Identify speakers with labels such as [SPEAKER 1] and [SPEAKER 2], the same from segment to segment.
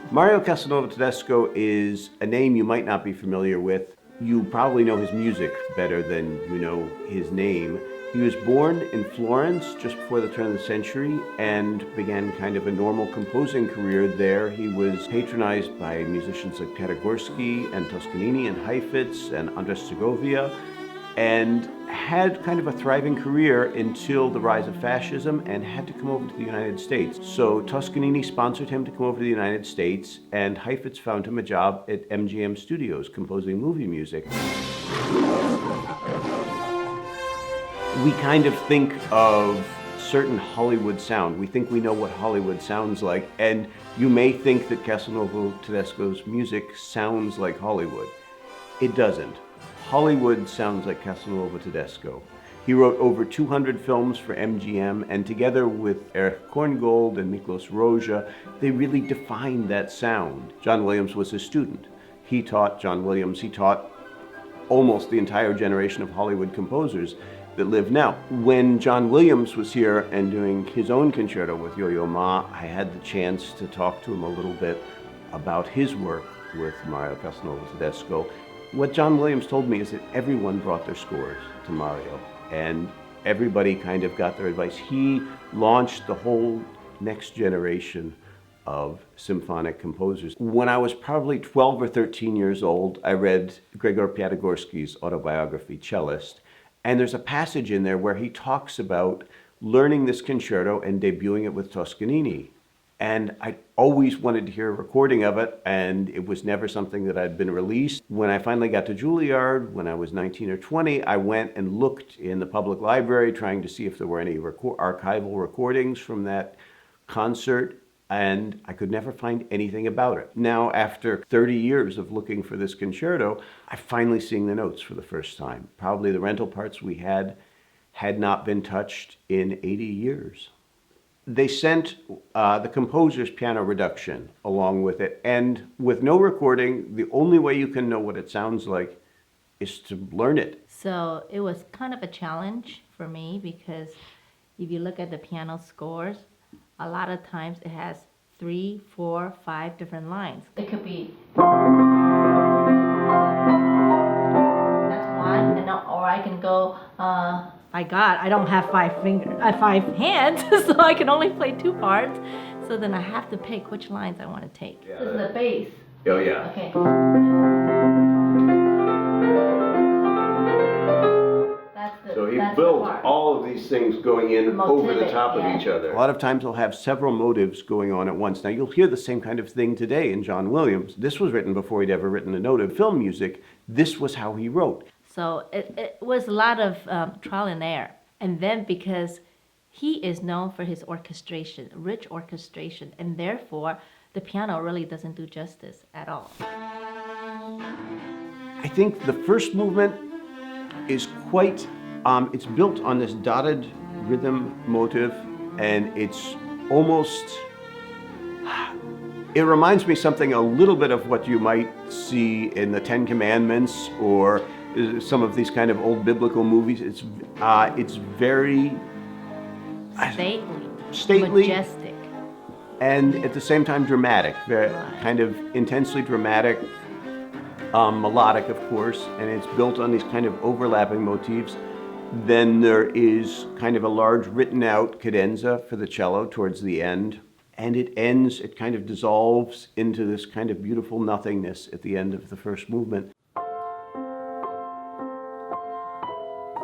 [SPEAKER 1] Mario Casanova-Tedesco is a name you might not be familiar with. You probably know his music better than you know his name. He was born in Florence just before the turn of the century and began kind of a normal composing career there. He was patronized by musicians like Taragorski and Toscanini and Heifetz and Andres Segovia, and had kind of a thriving career until the rise of fascism and had to come over to the United States. So Toscanini sponsored him to come over to the United States, and Heifetz found him a job at MGM Studios composing movie music. We kind of think of certain Hollywood sound. We think we know what Hollywood sounds like, and you may think that Castelnuovo-Tedesco's music sounds like Hollywood. It doesn't. Hollywood sounds like Castelnuovo-Tedesco. He wrote over 200 films for MGM, and together with Erich Korngold and Miklos Rozsa, they really defined that sound. John Williams was his student. He taught John Williams, he taught almost the entire generation of Hollywood composers that live now. When John Williams was here and doing his own concerto with Yo-Yo Ma, I had the chance to talk to him a little bit about his work with Mario Castelnuovo-Tedesco. What John Williams told me is that everyone brought their scores to Mario, and everybody kind of got their advice. He launched the whole next generation of symphonic composers. When I was probably 12 or 13 years old, I read Gregor Piatigorsky's autobiography, Cellist, and there's a passage in there where he talks about learning this concerto and debuting it with Toscanini. And I always wanted to hear a recording of it, and it was never something that had been released. When I finally got to Juilliard, when I was 19 or 20, I went and looked in the public library trying to see if there were any archival recordings from that concert, and I could never find anything about it. Now, after 30 years of looking for this concerto, I'm finally seeing the notes for the first time. Probably the rental parts we had not been touched in 80 years. They sent the composer's piano reduction along with it, and with no recording, the only way you can know what it sounds like is to learn it.
[SPEAKER 2] So it was kind of a challenge for me because if you look at the piano scores, a lot of times it has 3, 4, 5 different lines. It could be that's one, or I can go. My God, I don't have 5 hands, so I can only play 2 parts. So then I have to pick which lines I want to take. Yeah, this is the bass.
[SPEAKER 1] Oh yeah.
[SPEAKER 2] Okay.
[SPEAKER 1] So he built all of these things going in over the top of each other. A lot of times he'll have several motives going on at once. Now you'll hear the same kind of thing today in John Williams. This was written before he'd ever written a note of film music. This was how he wrote.
[SPEAKER 2] So it was a lot of trial and error. And then because he is known for his orchestration, rich orchestration, and therefore the piano really doesn't do justice at all.
[SPEAKER 1] I think the first movement is quite, it's built on this dotted rhythm motive, and it's almost, it reminds me something a little bit of what you might see in the Ten Commandments or some of these kind of old biblical movies. It's very stately,
[SPEAKER 2] majestic,
[SPEAKER 1] and at the same time dramatic. Very kind of intensely dramatic, melodic, of course, and it's built on these kind of overlapping motifs. Then there is kind of a large written out cadenza for the cello towards the end, and it kind of dissolves into this kind of beautiful nothingness at the end of the first movement.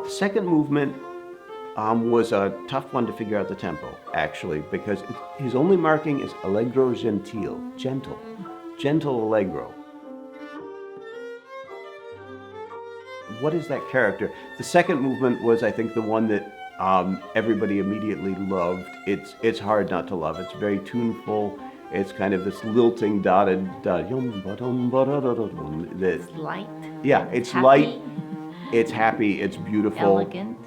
[SPEAKER 1] The second movement was a tough one to figure out the tempo, actually, because his only marking is allegro gentile, gentle allegro. What is that character? The second movement was, I think, the one that everybody immediately loved. It's hard not to love. It's very tuneful. It's kind of this lilting dotted.
[SPEAKER 2] It's light.
[SPEAKER 1] Yeah, it's happy. Light. It's happy. It's beautiful.
[SPEAKER 2] Elegant.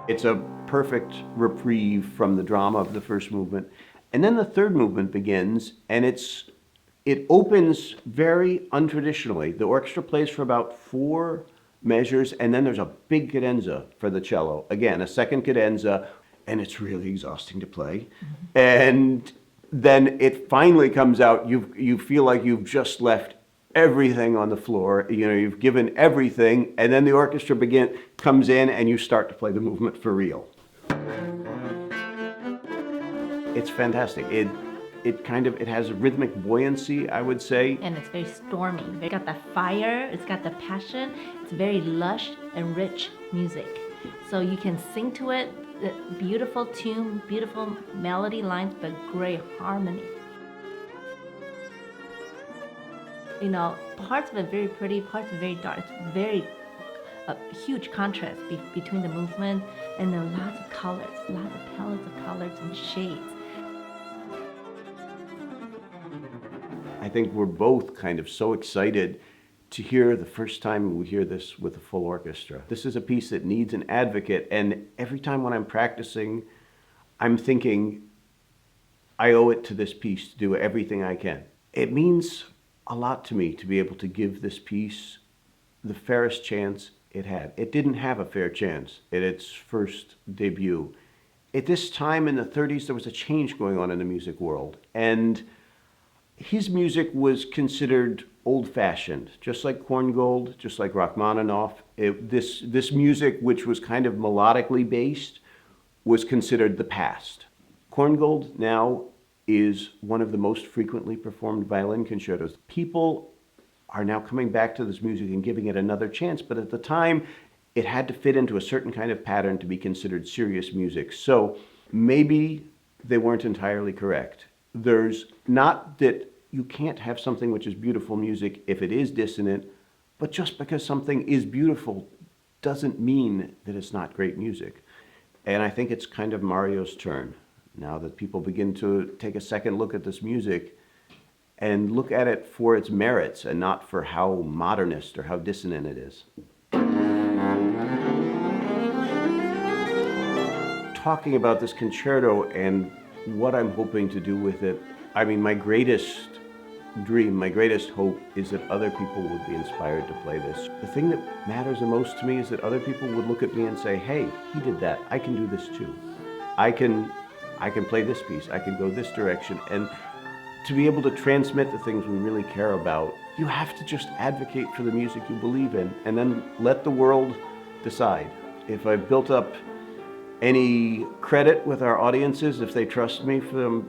[SPEAKER 1] It's a perfect reprieve from the drama of the first movement. And then the third movement begins, and it opens very untraditionally. The orchestra plays for about 4 measures, and then there's a big cadenza for the cello. Again, a second cadenza, and it's really exhausting to play. And then it finally comes out. You feel like you've just left everything on the floor. You know, you've given everything, and then the orchestra comes in, and you start to play the movement for real. It's fantastic. It has a rhythmic buoyancy, I would say.
[SPEAKER 2] And it's very stormy. It's got that fire, it's got the passion. It's very lush and rich music. So you can sing to it, beautiful tune, beautiful melody lines, but great harmony. You know, parts of it very pretty, parts of it very dark. It's very a huge contrast between the movement, and then lots of colors, lots of palettes of colors and shades.
[SPEAKER 1] I think we're both kind of so excited to hear the first time we hear this with a full orchestra. This is a piece that needs an advocate, and every time when I'm practicing, I'm thinking, I owe it to this piece to do everything I can. It means a lot to me to be able to give this piece the fairest chance it had. It didn't have a fair chance at its first debut. At this time in the 30s, there was a change going on in the music world, and his music was considered old-fashioned, just like Korngold, just like Rachmaninoff. This music, which was kind of melodically based, was considered the past. Korngold now is one of the most frequently performed violin concertos. People are now coming back to this music and giving it another chance, but at the time, it had to fit into a certain kind of pattern to be considered serious music. So maybe they weren't entirely correct. There's not that you can't have something which is beautiful music if it is dissonant, but just because something is beautiful doesn't mean that it's not great music. And I think it's kind of Mario's turn, now that people begin to take a second look at this music and look at it for its merits and not for how modernist or how dissonant it is. Talking about this concerto and what I'm hoping to do with it, I mean, my greatest dream, my greatest hope is that other people would be inspired to play this. The thing that matters the most to me is that other people would look at me and say, hey, he did that, I can do this too. I can play this piece, I can go this direction. And to be able to transmit the things we really care about, you have to just advocate for the music you believe in and then let the world decide. If I've built up any credit with our audiences, if they trust me for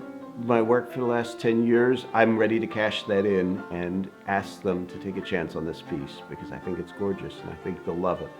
[SPEAKER 1] my work for the last 10 years, I'm ready to cash that in and ask them to take a chance on this piece because I think it's gorgeous and I think they'll love it.